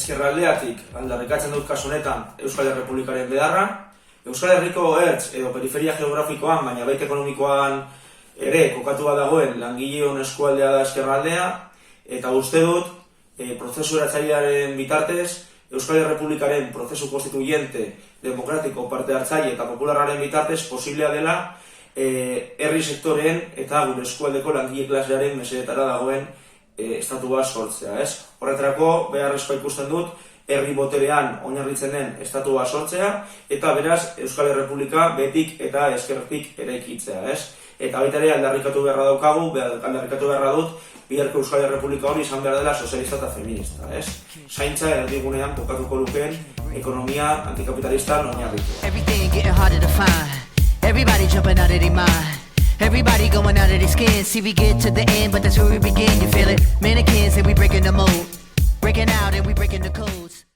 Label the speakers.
Speaker 1: ezkerraldeatik aldarrikatzen dut kasu honetan Euskal Errepublikaren beharra, Euskal Herriko ertz edo periferia geografikoan, baina baita ekonomikoan ere kokatua dagoen langileon eskualdea da ezkerraldea, eta uste dut prozesu eratzailearen bitartez, Euskal Errepublikaren prozesu konstituyente, demokratiko, parte hartzaile eta popularraren bitartez posiblea dela herri sektoreen eta gure eskualdeko langile klasearen mesedetara dagoen estatu bat sortzea, ez? Horretarako beharrezkoa ikusten dut herri boterean oinarritzen den estatu bat sortzea eta beraz Euskal Errepublika betik eta ezkerretik eraikitzea, ez? Eta baita ere aldarrikatu beharra daukagu, aldarrikatu beharra dut biharko Euskal Errepublika hori izan behar dela sozialista eta feminista, ez? Zaintza erdigunean kokatuko lukeen ekonomia antikapitalista oinarritua.
Speaker 2: Everybody jumping out of their mind. Everybody going out of their skin. See, we get to the end, but that's where we begin. You feel it? Mannequins and we breaking the mold. Breaking out and we breaking the codes.